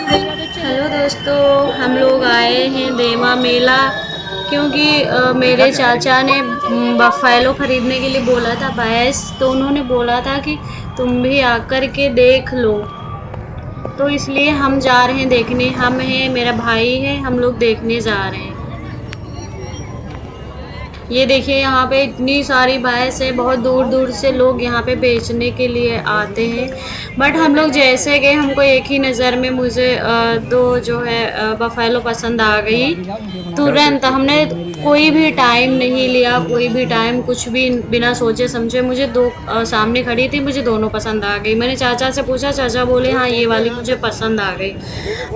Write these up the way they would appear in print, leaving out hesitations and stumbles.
Hello दोस्तों, हम लोग आए हैं देवा मेला क्योंकि मेरे चाचा ने बफैलो ख़रीदने के लिए बोला था भैंस। तो उन्होंने बोला था कि तुम भी आकर के देख लो, तो इसलिए हम जा रहे हैं देखने। हम हैं, मेरा भाई है, हम लोग देखने जा रहे हैं। ये देखिए यहाँ पे इतनी सारी भैंस है, बहुत दूर दूर से लोग यहाँ पे बेचने के लिए आते हैं। बट हम लोग जैसे गए, हमको एक ही नज़र में मुझे दो जो है बफेलो पसंद आ गई तुरंत। हमने कोई भी टाइम नहीं लिया, कोई भी टाइम, कुछ भी बिना सोचे समझे। मुझे दो सामने खड़ी थी, मुझे दोनों पसंद आ गई। मैंने चाचा से पूछा, चाचा बोले हाँ ये वाली मुझे पसंद आ गई।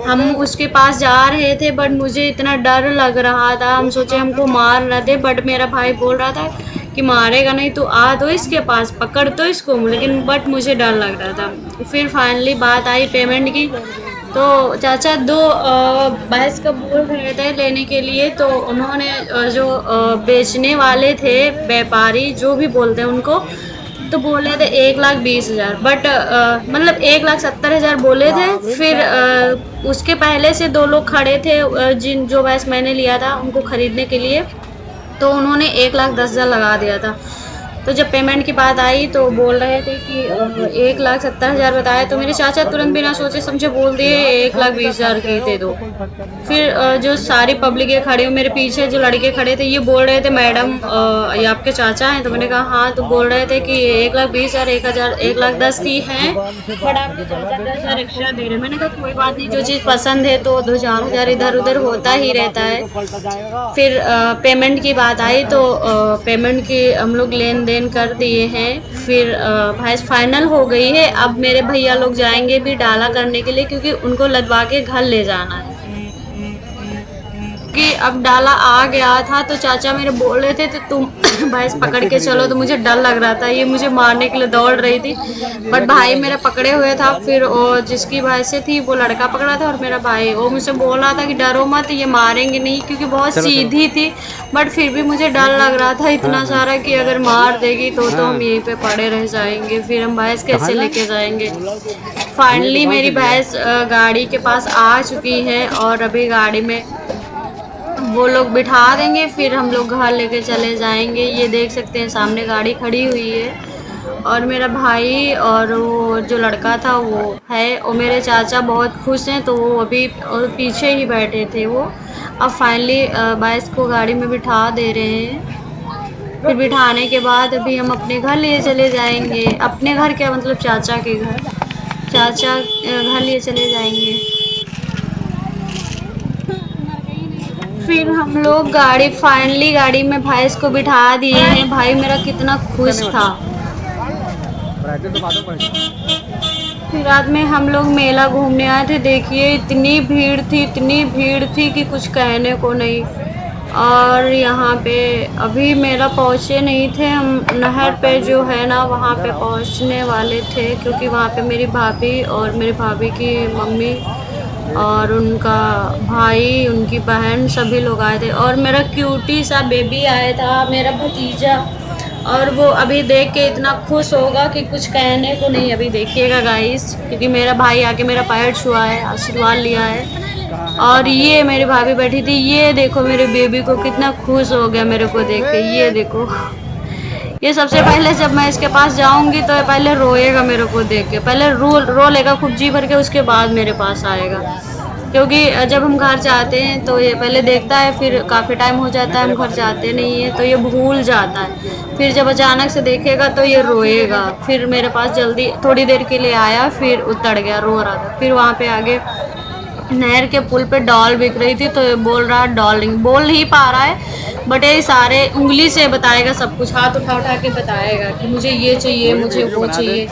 हम उसके पास जा रहे थे बट मुझे इतना डर लग रहा था, हम सोचे हमको मार न दे। बट मेरा भाई बोल रहा था कि मारेगा नहीं, तो आ तो इसके पास, पकड़ तो इसको। लेकिन बट मुझे डर लग रहा था। फिर फाइनली बात आई पेमेंट की, तो चाचा दो भैंस का बोल रहे थे लेने के लिए। तो उन्होंने जो बेचने वाले थे, व्यापारी जो भी बोलते हैं उनको, तो बोले थे 1,20,000। बट मतलब 1,70,000 बोले थे। फिर उसके पहले से दो लोग खड़े थे, जिन जो भैंस मैंने लिया था उनको खरीदने के लिए, तो उन्होंने 1,10,000 लगा दिया था। तो जब पेमेंट की बात आई तो बोल रहे थे कि 1,70,000 बताया। तो मेरे चाचा तुरंत बिना सोचे समझे बोल दिए 1,20,000 की दे दो। फिर जो सारी पब्लिक ये खड़े, मेरे पीछे जो लड़के खड़े थे, ये बोल रहे थे मैडम ये आपके चाचा हैं? तो मैंने कहा हाँ। तो बोल रहे थे कि 1,20,000, 1,000, 1,10,000 की हैं, बट आपके चाचा 10,000 एक्स्ट्रा दे रहे हैं। मैंने कहा कोई बात नहीं, जो चीज़ पसंद है तो 2-4,000 इधर उधर होता ही रहता है। फिर पेमेंट की बात आई तो पेमेंट की हम लोग लेन देन कर दिए हैं। फिर भैंस फाइनल हो गई है। अब मेरे भैया लोग जाएंगे भी डाला करने के लिए, क्योंकि उनको लदवा के घर ले जाना है। कि अब डाला आ गया था तो चाचा मेरे बोल रहे थे तो तुम भैंस पकड़ के चलो। तो मुझे डर लग रहा था, ये मुझे मारने के लिए दौड़ रही थी। बट भाई मेरा पकड़े हुए था। फिर वो जिसकी भैंसें थी वो लड़का पकड़ा था, और मेरा भाई वो मुझसे बोल रहा था कि डरो मत, ये मारेंगे नहीं, क्योंकि बहुत सीधी थी। बट फिर भी मुझे डर लग रहा था इतना सारा कि अगर मार देगी तो हम यहीं पे पड़े रह जाएंगे। फिर हम भैंस कैसे लेके जाएंगे। फाइनली मेरी भैंस गाड़ी के पास आ चुकी है, और अभी गाड़ी में वो लोग बिठा देंगे, फिर हम लोग घर लेके चले जाएंगे। ये देख सकते हैं सामने गाड़ी खड़ी हुई है, और मेरा भाई और वो जो लड़का था वो है, और मेरे चाचा बहुत खुश हैं। तो वो अभी और पीछे ही बैठे थे वो। अब फाइनली भैंस को गाड़ी में बिठा दे रहे हैं। फिर बिठाने के बाद अभी हम अपने घर लिए चले जाएंगे। अपने घर क्या, मतलब चाचा के घर। चाचा घर लिए चले जाएंगे। फिर हम लोग फाइनली गाड़ी में भैंस को बिठा दिए हैं। भाई मेरा कितना खुश था। फिर रात में हम लोग मेला घूमने आए थे। देखिए इतनी भीड़ थी, इतनी भीड़ थी कि कुछ कहने को नहीं। और यहाँ पे अभी मेला पहुँचे नहीं थे, हम नहर पे जो है ना वहाँ पे पहुँचने वाले थे, क्योंकि वहाँ पे मेरी भाभी और मेरी भाभी की मम्मी और उनका भाई, उनकी बहन, सभी लोग आए थे। और मेरा क्यूटी सा बेबी आया था, मेरा भतीजा। और वो अभी देख के इतना खुश होगा कि कुछ कहने को नहीं। अभी देखिएगा गाइस, क्योंकि मेरा भाई आके मेरा पैर छुआ है, आशीर्वाद लिया है। और ये मेरी भाभी बैठी थी, ये देखो मेरे बेबी को कितना खुश हो गया मेरे को देख के। ये देखो, ये सबसे पहले जब मैं इसके पास जाऊंगी तो ये पहले रोएगा मेरे को देख के। पहले रो लेगा खूब जी भर के, उसके बाद मेरे पास आएगा। क्योंकि जब हम घर जाते हैं तो ये पहले देखता है, फिर काफ़ी टाइम हो जाता है हम घर जाते नहीं हैं तो ये भूल जाता है। फिर जब अचानक से देखेगा तो ये रोएगा। फिर मेरे पास जल्दी थोड़ी देर के लिए आया, फिर उतर गया, रो रहा था। फिर वहाँ पे आगे नहर के पुल पे डॉल बिक रही थी, तो ये बोल रहा, डॉल बोल नहीं पा रहा है, बट ये सारे उंगली से बताएगा सब कुछ, हाथ उठा उठा के बताएगा कि मुझे ये चाहिए, मुझे वो चाहिए।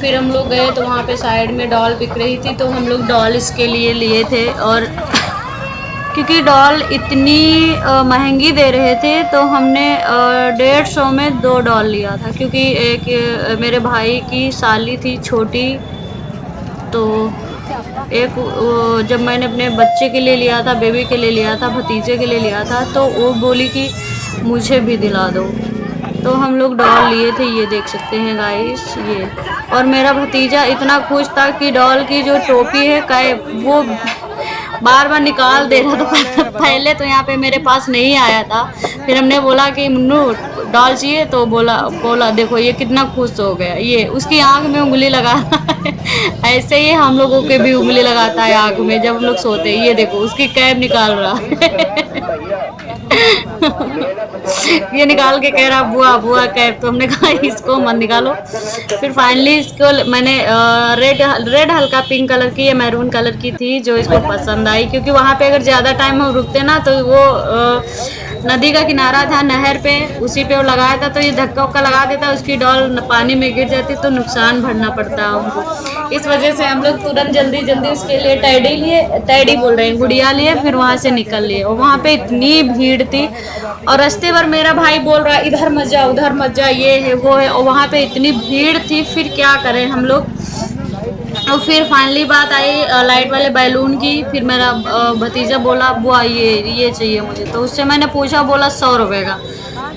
फिर हम लोग गए तो वहाँ पे साइड में डॉल बिक रही थी, तो हम लोग डॉल इसके लिए लिए थे। और क्योंकि डॉल इतनी महंगी दे रहे थे तो हमने 150 में 2 डॉल लिया था। क्योंकि एक मेरे भाई की साली थी छोटी, तो एक जब मैंने अपने बच्चे के लिए लिया था, बेबी के लिए लिया था, भतीजे के लिए लिया था, तो वो बोली कि मुझे भी दिला दो। तो हम लोग डॉल लिए थे, ये देख सकते हैं गाइस ये। और मेरा भतीजा इतना खुश था कि डॉल की जो टोपी है कैप वो बार बार निकाल दे रहा था। पहले तो यहाँ पे मेरे पास नहीं आया था, फिर हमने बोला कि मुन्नू डॉल चाहिए, तो बोला बोला देखो ये कितना खुश हो गया, ये उसकी आंख में उंगली लगा रहा है। ऐसे ही हम लोगों के भी उंगली लगाता है आंख में जब हम लोग सोते हैं। ये देखो उसकी कैप निकाल रहा है। ये निकाल के कह रहा बुआ बुआ कैप, तो हमने कहा इसको मत निकालो। फिर फाइनली इसको मैंने रेड रेड हल्का पिंक कलर की या मैरून कलर की थी जो इसको पसंद आई, क्योंकि वहां पे अगर ज्यादा टाइम हम रुकते ना तो वो नदी का किनारा था नहर पे, उसी पे वो लगाया था, तो ये धक्का उक्का लगा देता, उसकी डॉल पानी में गिर जाती तो नुकसान भरना पड़ता हमको। इस वजह से हम लोग तुरंत जल्दी जल्दी उसके लिए टैडी लिए, टैडी बोल रहे हैं, गुड़िया लिए, फिर वहां से निकल लिए। और वहां पे इतनी भीड़ थी और रास्ते भर मेरा भाई बोल रहा है इधर मत जा उधर मत जा, ये है वो है, और वहां पे इतनी भीड़ थी, फिर क्या करें हम लोग। और फिर फाइनली बात आई लाइट वाले बैलून की। फिर मेरा भतीजा बोला बुआ ये चाहिए मुझे, तो उससे मैंने पूछा, बोला 100 रुपए का।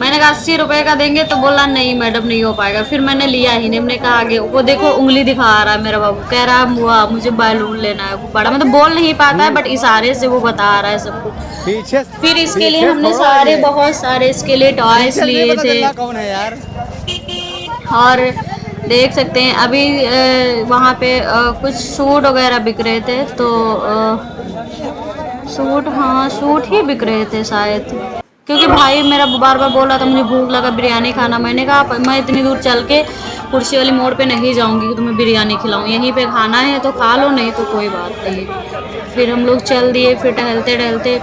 मैंने कहा 80 रुपए का देंगे, तो बोला नहीं मैडम नहीं हो पाएगा। फिर मैंने लिया ही नहीं, हमने कहा आगे। वो देखो उंगली दिखा रहा है मेरा बाबू, कह रहा है बुआ मुझे बैलून लेना है गुब्बारा, मतलब बोल नहीं पाता है बट इशारे से वो बता रहा है सबको। फिर इसके लिए हमने बहुत सारे इसके लिए टॉयज लिए थे। कौन है यार? और देख सकते हैं अभी वहाँ पे कुछ सूट वगैरह बिक रहे थे, तो सूट, हाँ सूट ही बिक रहे थे शायद, क्योंकि भाई मेरा बार बार बोल रहा था मुझे भूख लगा बिरयानी खाना। मैंने कहा मैं इतनी दूर चल के कुर्सी वाली मोड़ पे नहीं जाऊंगी कि तुम्हें बिरयानी खिलाऊं, यहीं पे खाना है तो खा लो, नहीं तो कोई बात नहीं। फिर हम लोग चल दिए, फिर टहलते टहलते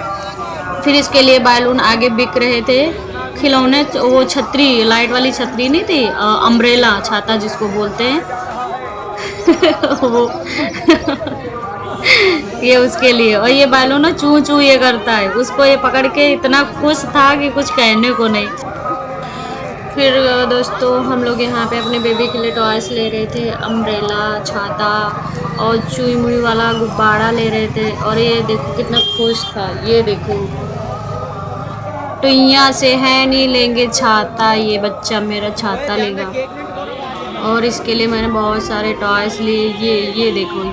फिर इसके लिए बैलून आगे बिक रहे थे, खिलौने, वो छतरी, लाइट वाली छतरी नहीं थी, अम्ब्रेला छाता जिसको बोलते हैं। वो ये उसके लिए। और ये बैलून ना चू चू ये करता है, उसको ये पकड़ के इतना खुश था कि कुछ कहने को नहीं। फिर दोस्तों हम लोग यहाँ पे अपने बेबी के लिए टॉयस ले रहे थे, अम्ब्रेला, छाता और चुई मुई वाला गुब्बारा ले रहे थे। और ये देखो कितना खुश था, ये देखो टुइया से है नहीं लेंगे छाता, ये बच्चा मेरा छाता लेगा। और इसके लिए मैंने बहुत सारे टॉयस लिए, ये देखो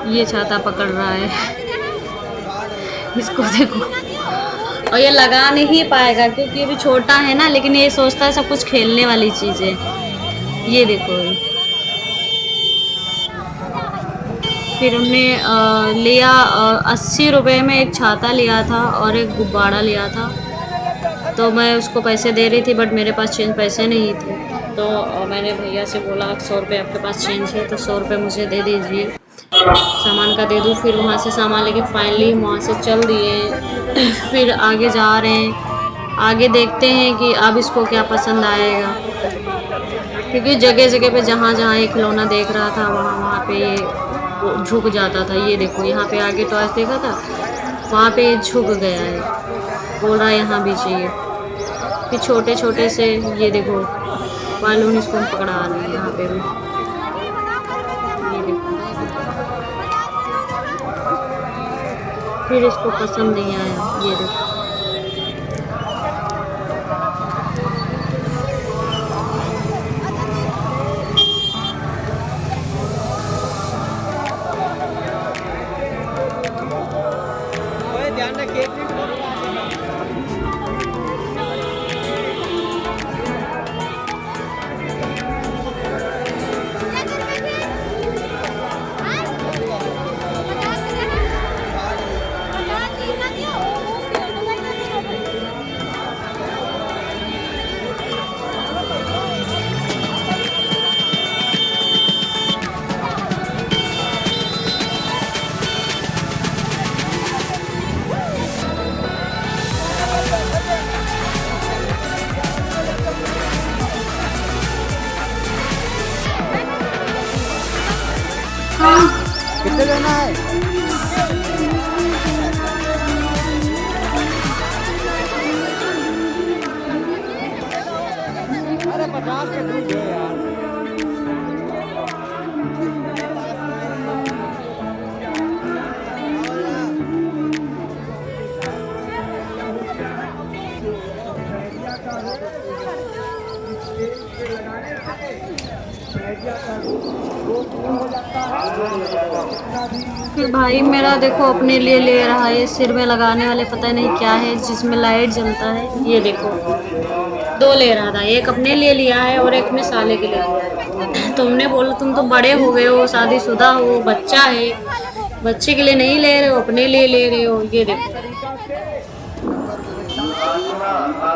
ये छाता पकड़ रहा है। इसको देखो, और ये लगा नहीं पाएगा क्योंकि ये भी छोटा है ना, लेकिन ये सोचता है सब कुछ खेलने वाली चीज़ है। ये देखो। फिर हमने लिया 80 रुपए में एक छाता लिया था और एक गुब्बारा लिया था। तो मैं उसको पैसे दे रही थी बट मेरे पास चेंज पैसे नहीं थे, तो मैंने भैया से बोला 100 रुपये आपके पास चेंज है तो 100 रुपये मुझे दे दीजिए, सामान का दे दूँ। फिर वहाँ से सामान लेके फाइनली वहाँ से चल दिए। फिर आगे जा रहे हैं, आगे देखते हैं कि अब इसको क्या पसंद आएगा, क्योंकि जगह जगह पे जहाँ जहाँ ये खिलौना देख रहा था वहाँ पे ये झुक जाता था। ये देखो यहाँ पे आगे टॉयस देखा था, वहाँ पे ये झुक गया है, बोल रहा है यहाँ भी चाहिए। फिर छोटे छोटे से ये देखो बैलून इसको हम पकड़ा रहे हैं यहाँ पे भी, ये देखो। फिर इसको पसंद नहीं आया, ये देखो। ध्यान रखिए। कितने देना है? अरे 50 के दूध दो यार। फिर भाई मेरा देखो अपने लिए ले रहा है सिर में लगाने वाले, पता नहीं क्या है जिसमें लाइट जलता है। ये देखो 2 ले रहा था, एक अपने लिए लिया है और एक अपने साले के लिए लिया है। तुमने बोला तुम तो बड़े हो गए हो, शादीशुदा हो, बच्चा है, बच्चे के लिए नहीं ले रहे हो, अपने लिए ले रहे हो। ये देखो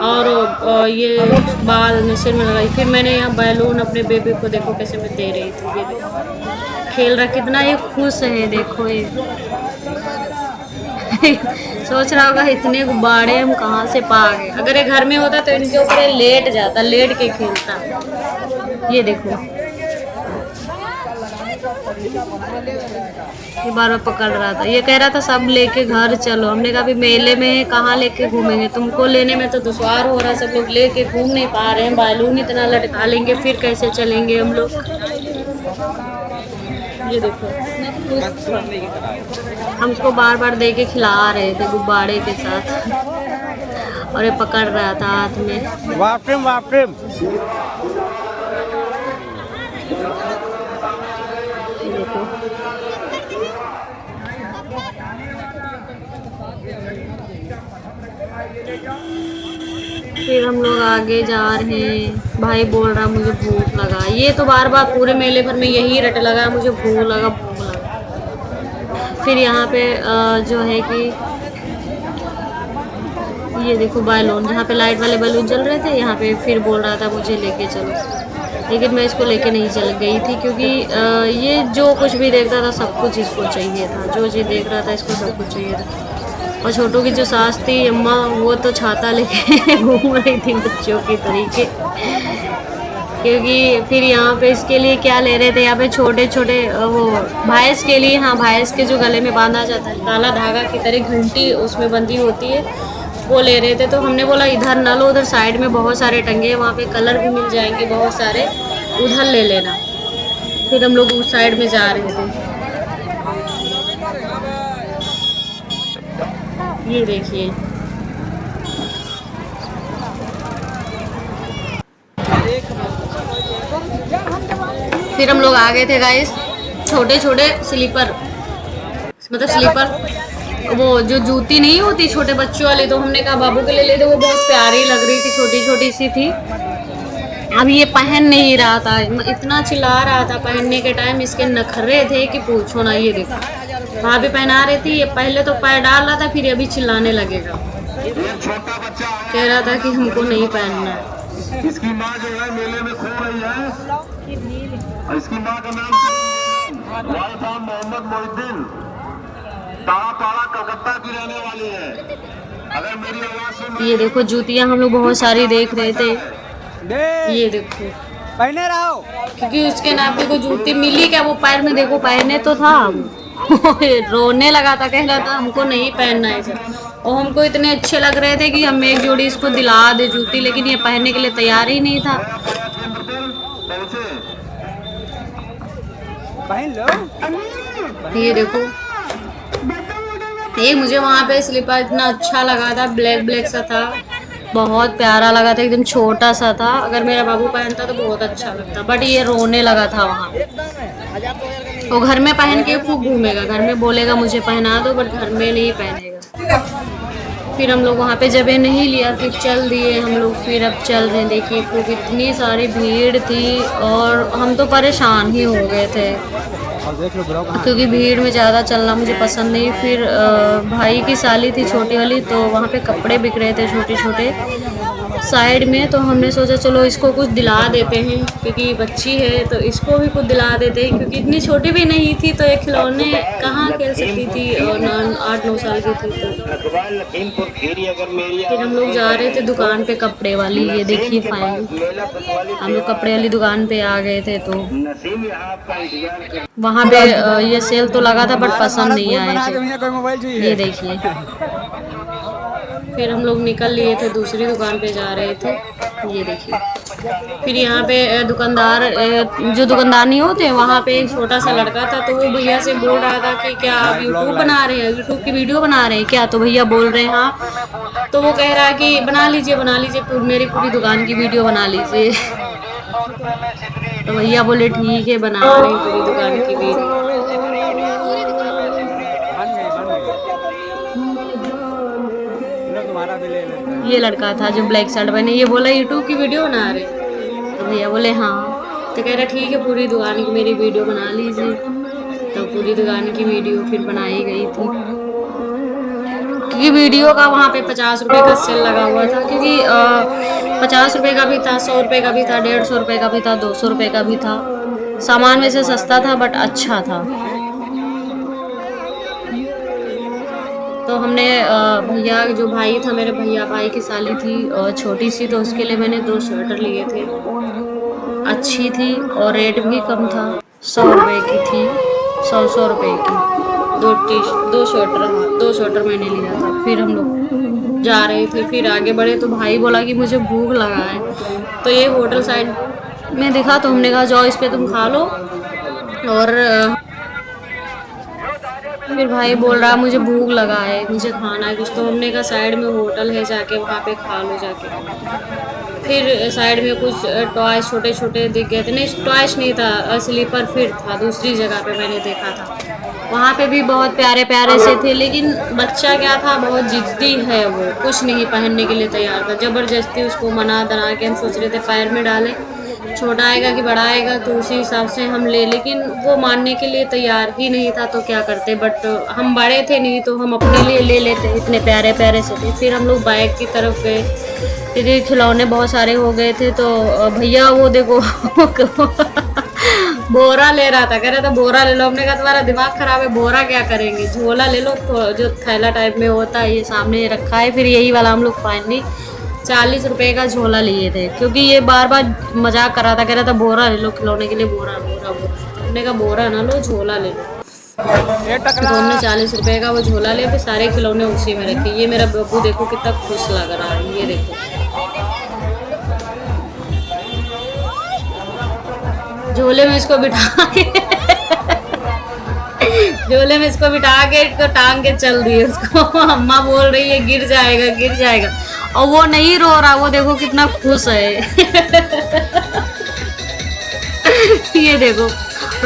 और ये बाल में सिर में लगाई। फिर मैंने यहाँ बैलून अपने बेबी को देखो कैसे मैं दे रही थी। ये देखो खेल रहा, कितना ये खुश है देखो ये। सोच रहा होगा इतने गुब्बारे हम कहाँ से पा गए। अगर ये घर में होता तो इनके ऊपर लेट जाता, लेट के खेलता। ये देखो ये बार बार पकड़ रहा था, ये कह रहा था सब लेके घर चलो। हमने कहा अभी मेले में कहाँ लेके घूमेंगे, तुमको लेने में तो दुश्वार हो रहा है, सब लोग लेके घूम नहीं पा रहे हैं, बैलून इतना लटका लेंगे फिर कैसे चलेंगे हम लोग। ये देखो हमको बार बार दे के खिला रहे थे गुब्बारे के साथ और ये पकड़ रहा था हाथ में। वापरिम वापरिम। देखो फिर हम लोग आगे जा रहे हैं। भाई बोल रहा मुझे भूख लगा, ये तो बार बार पूरे मेले भर में यही रट लगा, मुझे भूख लगा भूख लगा। फिर यहाँ पे जो है कि ये देखो बैलून, जहाँ पे लाइट वाले बैलून जल रहे थे, यहाँ पे फिर बोल रहा था मुझे लेके चलो, लेकिन मैं इसको लेके नहीं चल गई थी क्योंकि ये जो कुछ भी देखता था सब कुछ इसको चाहिए था, जो चीज़ देख रहा था इसको सब कुछ चाहिए था। और छोटू की जो सास थी अम्मा, वो तो छाता लेके घूम रही थी बच्चों की तरीके। क्योंकि फिर यहाँ पे इसके लिए क्या ले रहे थे, यहाँ पे छोटे छोटे वो भैंस के लिए, हाँ भैंस के जो गले में बांधा जाता है काला धागा की तरह घंटी उसमें बंधी होती है, वो ले रहे थे। तो हमने बोला इधर न लो, उधर साइड में बहुत सारे टंगे हैं, वहाँ पे कलर भी मिल जाएंगे बहुत सारे, उधर ले लेना। फिर हम लोग उस साइड में जा रहे थे। ये देखिए फिर हम लोग आ गए थे गाइस, छोटे छोटे स्लीपर, मतलब स्लीपर वो जो जूती नहीं होती छोटे बच्चों वाली, तो हमने कहा बाबू के लिए ले दो, वो बहुत प्यारी लग रही थी, छोटी छोटी सी थी। अब ये पहन नहीं रहा था, इतना चिल्ला रहा था पहनने के टाइम, इसके नखरे थे कि पूछो ना। ये देखो भाभी पहना रही थी, ये पहले तो पैर डाल रहा था, फिर अभी चिल्लाने लगेगा, कह रहा था कि हमको नहीं पहनना है। इसकी माँ जो है मेले में खो रही है, इसकी माँ का नाम मोहम्मद मोहिद्दीन, तारा तारा कलकत्ता की रहने वाली है। अगर मेरी आवाज सुन, ये देखो जूतियाँ हम लोग बहुत सारी देख रहे थे। ये देखो पहने रहो, क्योंकि उसके नाम पे कोई जूती मिली क्या, वो पैर में देखो पहने तो था रोने लगा था, कह रहा था हमको नहीं पहनना है सर। और हमको इतने अच्छे लग रहे थे कि हम एक जोड़ी इसको दिला दे जूती, लेकिन ये पहनने के लिए तैयार ही नहीं था। पहन लो। ये देखो ये मुझे वहाँ पे स्लीपर इतना अच्छा लगा था, ब्लैक ब्लैक सा था, बहुत प्यारा लगा था, एकदम छोटा सा था। अगर मेरा बाबू पहनता तो बहुत अच्छा लगता, बट ये रोने लगा था वहाँ। वो घर में पहन के खूब घूमेगा, घर में बोलेगा मुझे पहना दो, बट घर में नहीं पहनेगा। फिर हम लोग वहाँ पे जगह नहीं लिया, फिर चल दिए हम लोग। फिर अब चल रहे हैं, देखिए क्योंकि इतनी सारी भीड़ थी और हम तो परेशान ही हो गए थे क्योंकि भीड़ में ज़्यादा चलना मुझे पसंद नहीं। फिर भाई की साली थी छोटी वाली, तो वहाँ पे कपड़े बिक रहे थे छोटे छोटे साइड में, तो हमने सोचा चलो इसको कुछ दिला देते हैं क्योंकि बच्ची है, तो इसको भी कुछ दिला देते हैं क्योंकि इतनी छोटी भी नहीं थी, तो ये खिलौने कहाँ खेल सकती थी, और 8-9 साल की थी। तो फिर हम लोग जा रहे थे दुकान पे कपड़े वाली, ये देखिए फाइन, हम लोग कपड़े वाली दुकान पे आ गए थे। तो वहाँ पे ये सेल तो लगा था बट पसंद नहीं आया थे, ये देखिए। फिर हम लोग निकल लिए थे, दूसरी दुकान पे जा रहे थे, ये देखिए। फिर यहाँ पे दुकानदार, जो दुकानदार नहीं होते, वहाँ पे एक छोटा सा लड़का था, तो वो भैया से बोल रहा था कि क्या आप यूट्यूब बना रहे हैं, यूट्यूब की वीडियो बना रहे हैं क्या? तो भैया बोल रहे हैं हाँ। तो वो कह रहा है कि बना लीजिए मेरी पूरी दुकान की वीडियो बना लीजिए। तो भैया बोले ठीक है बना रहे हैं पूरी दुकान की वीडियो। तुम्हारा भी ले लेते हैं। ये लड़का था जो ब्लैक शर्ट पहने, ये बोला यूट्यूब की वीडियो बना रहे, तो भैया बोले हाँ। तो कह रहा ठीक है पूरी दुकान की मेरी वीडियो बना लीजिए। तो पूरी दुकान की वीडियो फिर बनाई गई थी, क्योंकि वीडियो का वहाँ पे 50 रुपये का सेल लगा हुआ था, क्योंकि 50 रुपये का भी था, 100 रुपये का भी था, 150 रुपये का भी था, 200 रुपये का भी था। सामान में से सस्ता था बट अच्छा था। तो हमने भैया जो भाई था, मेरे भैया भाई की साली थी छोटी सी, तो उसके लिए मैंने 2 स्वेटर लिए थे। अच्छी थी और रेट भी कम था, 100 रुपये की थी, 100 रुपये की 2 स्वेटर। हाँ 2 स्वेटर मैंने लिया था। फिर हम लोग जा रहे थे, फिर आगे बढ़े तो भाई बोला कि मुझे भूख लगा है, तो ये होटल साइड में दिखा, तो हमने कहा जाओ इस पे तुम खा लो। और फिर भाई बोल रहा मुझे भूख लगा है, मुझे खाना है कुछ, तो हमने कहा साइड में होटल है, जाके वहाँ पे खा लो जाके। फिर साइड में कुछ टॉयज छोटे छोटे दिख गए थे, नहीं टॉयज नहीं था, स्लीपर फिट था, दूसरी जगह पे मैंने देखा था। वहाँ पे भी बहुत प्यारे प्यारे से थे, लेकिन बच्चा क्या था, बहुत जिद्दी है, वो कुछ नहीं पहनने के लिए तैयार था। ज़बरदस्ती उसको मना दना के हम सोच रहे थे पैर में डालें, छोटा आएगा कि बड़ा आएगा, तो उसी हिसाब से हम ले, लेकिन वो मानने के लिए तैयार ही नहीं था, तो क्या करते। बट हम बड़े थे नहीं, तो हम अपने लिए ले लेते, इतने प्यारे प्यारे से थे। फिर हम लोग बाइक की तरफ गए, क्योंकि खिलौने बहुत सारे हो गए थे। तो भैया वो देखो बोरा ले रहा था, कह रहा था बोरा ले लो। हमने कहा तुम्हारा दिमाग खराब है, बोरा क्या करेंगे, झोला ले लो, तो जो थैला टाइप में होता है, ये सामने रखा है। फिर यही वाला हम लोग फाइनली 40 रुपये का झोला लिए थे, क्योंकि ये बार बार मजाक कर रहा था, कह रहा था बोरा ले लो खिलौने के लिए, बोरा बोरा बोरा। हमने कहा बोरा ना लो, झोला ले लो। तो हमने 40 रुपये का वो झोला ले, फिर सारे खिलौने उसी में रखे। ये मेरा बब्बू देखो कितना खुश लग रहा है, ये देखो झोले में इसको बिठा के झोले में इसको बिठा के इसको टांग के चल दिए उसको। अम्मा बोल रही है गिर जाएगा गिर जाएगा, और वो नहीं रो रहा, वो देखो कितना खुश है। ये देखो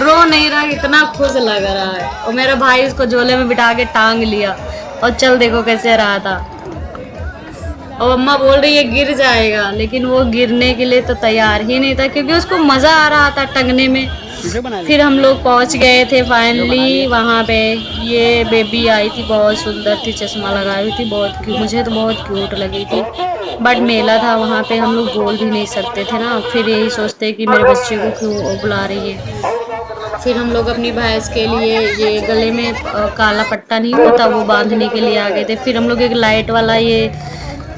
रो नहीं रहा, इतना खुश लग रहा है। और मेरा भाई उसको झोले में बिठा के टांग लिया और चल देखो कैसे रहा था। और अम्मा बोल रही है गिर जाएगा, लेकिन वो गिरने के लिए तो तैयार ही नहीं था, क्योंकि उसको मजा आ रहा था टंगने में। फिर हम लोग पहुंच गए थे फाइनली वहाँ पे। ये बेबी आई थी, बहुत सुंदर थी, चश्मा लगाई हुई थी, बहुत मुझे तो बहुत क्यूट लगी थी। बट मेला था वहाँ पे, हम लोग बोल भी नहीं सकते थे ना। फिर यही सोचते कि मेरे बच्चे को क्यों बुला रही है। फिर हम लोग अपनी भैंस के लिए ये गले में काला पट्टा नहीं होता, वो बांधने के लिए आ गए थे। फिर हम लोग एक लाइट वाला ये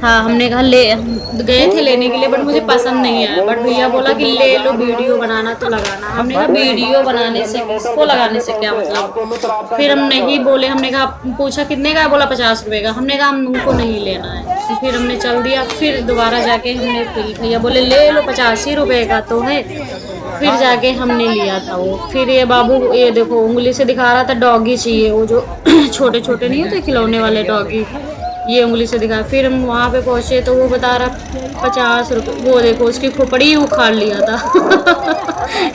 हाँ, हमने कहा ले गए थे लेने के लिए, बट मुझे पसंद नहीं आया। बट भैया बोला कि ले लो, वीडियो बनाना तो लगाना। हमने कहा वीडियो बनाने से इसको लगाने से क्या मतलब। फिर हम नहीं बोले, हमने कहा पूछा कितने का, बोला 50 रुपये का। हमने कहा हमको नहीं लेना है, फिर हमने चल दिया। फिर दोबारा जाके हमने भैया बोले ले लो 85 रुपये का तो है। फिर जाके हमने लिया था वो। फिर ये बाबू ये देखो उंगली से दिखा रहा था डॉगी चाहिए, वो जो छोटे छोटे नहीं होते खिलौने वाले डॉगी, ये उंगली से दिखा। फिर हम वहाँ पे पहुँचे तो वो बता रहा 50 रुपये। वो देखो उसकी खोपड़ी उखाड़ लिया था।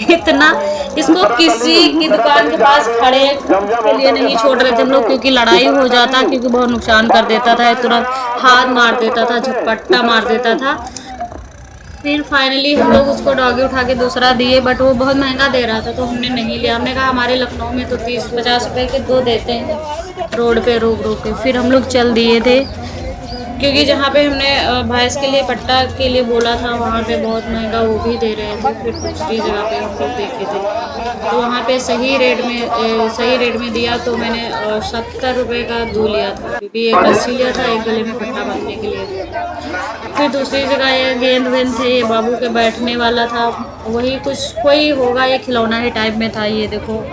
इतना इसको किसी की दुकान के पास खड़े के लिए नहीं छोड़ रहे थे हम लोग, क्योंकि लड़ाई हो जाता, क्योंकि बहुत नुकसान कर देता था, तुरंत हाथ मार देता था, झपट्टा मार देता था। फिर फाइनली हम लोग उसको डॉगी उठा के दूसरा दिए, बट वो बहुत महंगा दे रहा था तो हमने नहीं लिया। हमने कहा हमारे लखनऊ में तो 30-50 रुपये के 2 देते हैं रोड पे रोक रोक के। फिर हम लोग चल दिए थे, क्योंकि जहाँ पे हमने भैंस के लिए पट्टा के लिए बोला था वहाँ पे बहुत महंगा वो भी दे रहे थे। फिर दूसरी जगह पे हम लोग देखे थे तो वहाँ पे सही रेट में दिया, तो मैंने 70 रुपये का 2 लिया था, क्योंकि एक रस्सी लिया था, एक गले में पट्टा बांधने के लिए। फिर दूसरी जगह ये गेंद वेंद थे, ये बाबू के बैठने वाला था, वही कुछ कोई होगा, ये खिलौना ही टाइप में था। ये देखो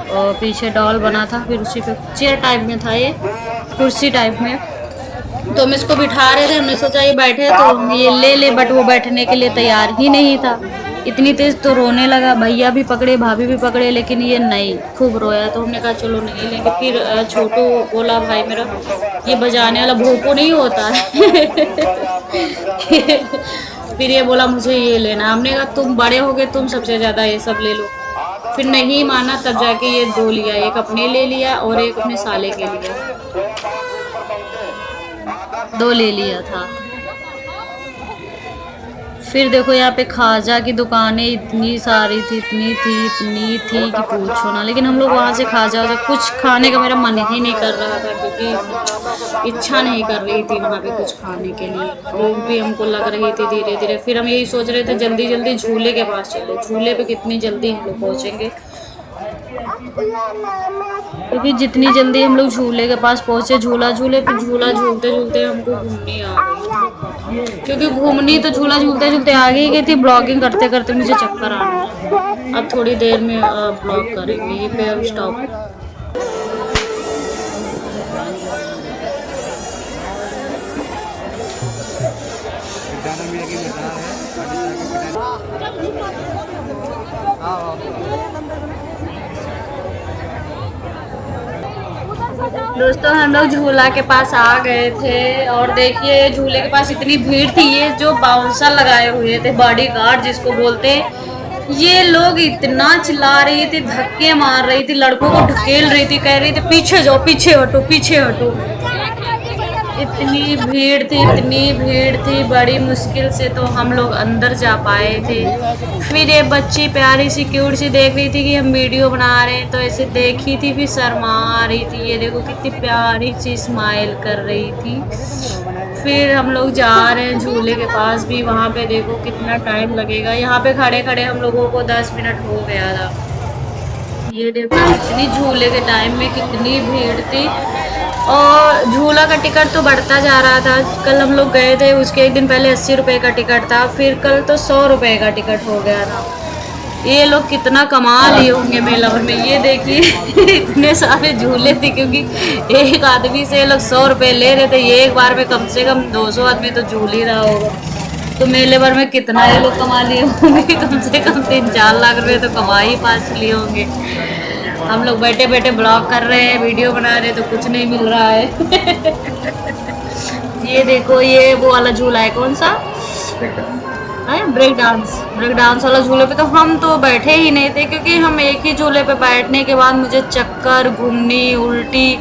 पीछे डॉल बना था, फिर उसी पे चेयर टाइप में था, ये कुर्सी टाइप में। तो हम इसको बिठा रहे थे, हमने सोचा ये बैठे तो ये ले ले, बट वो बैठने के लिए तैयार ही नहीं था। इतनी तेज तो रोने लगा, भैया भी पकड़े भाभी भी पकड़े, लेकिन ये नहीं, खूब रोया। तो हमने कहा चलो नहीं लेंगे। फिर छोटू बोला भाई मेरा ये बजाने वाला भोपो नहीं होता है। फिर ये बोला मुझे ये लेना। हमने कहा तुम बड़े हो गए, तुम सबसे ज़्यादा ये सब ले लो। फिर नहीं माना, तब जाके ये 2 लिया, एक अपने ले लिया और एक अपने साले के लिए, 2 ले लिया था। फिर देखो यहाँ पे खाजा की दुकानें इतनी सारी थी, इतनी थी कि पूछो ना। लेकिन हम लोग वहाँ से खाजा कुछ खाने का मेरा मन ही नहीं कर रहा था, क्योंकि इच्छा नहीं कर रही थी वहाँ पे कुछ खाने के लिए। भूख भी हमको लग रही थी धीरे धीरे। फिर हम यही सोच रहे थे जल्दी जल्दी झूले के पास चले, झूले पे कितनी जल्दी हम लोग पहुँचेंगे, क्योंकि जितनी जल्दी हम लोग झूले के पास पहुँचे, झूले पे झूला झूलते झूलते हमको घूमनी आ गई। क्योंकि घूमनी तो झूला झूलते झूलते आगे ही गई थी, ब्लॉगिंग करते करते मुझे चक्कर आना। अब थोड़ी देर में ब्लॉग करेंगे, ये पे अब स्टॉप। दोस्तों हम लोग झूला के पास आ गए थे, और देखिए झूले के पास इतनी भीड़ थी। ये जो बाउंसर लगाए हुए थे, बॉडीगार्ड जिसको बोलते हैं, ये लोग इतना चिल्ला रही थी, धक्के मार रही थी, लड़कों को ढकेल रही थी, कह रही थी पीछे जाओ, पीछे हटो, पीछे हटो। इतनी भीड़ थी, बड़ी मुश्किल से तो हम लोग अंदर जा पाए थे। फिर ये बच्ची प्यारी सी क्यूट सी देख रही थी कि हम वीडियो बना रहे हैं, तो ऐसे देखी थी, फिर शर्मा रही थी। ये देखो कितनी प्यारी सी स्माइल कर रही थी। फिर हम लोग जा रहे हैं झूले के पास भी, वहाँ पे देखो कितना टाइम लगेगा। यहाँ पे खड़े खड़े हम लोगों को 10 मिनट हो गया था। ये देखो इतनी झूले के टाइम में कितनी भीड़ थी, और झूला का टिकट तो बढ़ता जा रहा था। कल हम लोग गए थे, उसके एक दिन पहले 80 रुपये का टिकट था, फिर कल तो 100 रुपये का टिकट हो गया था। ये लोग कितना कमा लिए होंगे मेला भर में। ये देखिए इतने सारे झूले थे, क्योंकि एक आदमी से ये लोग 100 रुपये ले रहे थे। ये एक बार में कम से कम 200 आदमी तो झूल ही रहा होगा। तो मेले भर में कितना ये लोग कमा लिए होंगे, कम से कम 3-4 लाख रुपये तो कमा ही पास लिए होंगे। हम लोग बैठे बैठे ब्लॉग कर रहे हैं, वीडियो बना रहे हैं, तो कुछ नहीं मिल रहा है। ये देखो, ये वो वाला झूला है, कौन सा है, ब्रेक डांस वाला झूले पे तो हम तो बैठे ही नहीं थे, क्योंकि हम एक ही झूले पे बैठने के बाद मुझे चक्कर, घूमनी, उल्टी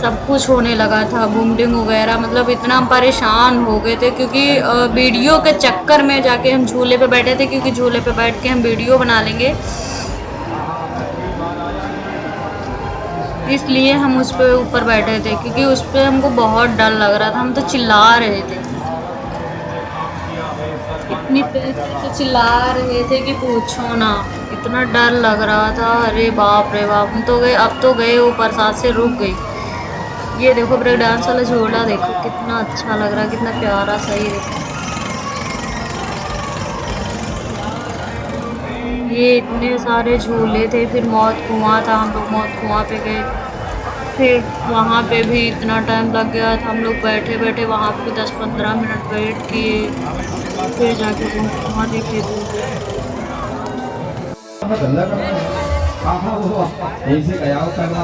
सब कुछ होने लगा था, वोमिटिंग वगैरह। मतलब इतना हम परेशान हो गए थे, क्योंकि वीडियो के चक्कर में जाके हम झूले पे बैठे थे, क्योंकि झूले पे बैठ के हम वीडियो बना लेंगे, इसलिए हम उस पे ऊपर बैठे थे। क्योंकि उस पे हमको बहुत डर लग रहा था, हम तो चिल्ला रहे थे, इतनी तेज से चिल्ला रहे थे कि पूछो ना, इतना डर लग रहा था। अरे बाप रे बाप, हम तो गए, अब तो गए ऊपर, साथ से रुक गई। ये देखो ब्रेक डांस वाला झूला, देखो कितना अच्छा लग रहा है, कितना प्यारा सही। देखो ये इतने सारे झूले थे। फिर मौत कुआं था, हम लोग मौत कुआं पे गए। फिर वहाँ पे भी इतना टाइम लग गया था, हम लोग बैठे बैठे वहाँ पे 10-15 मिनट वेट किए, फिर जाके वहाँ देखे थे। यहीं से गया करना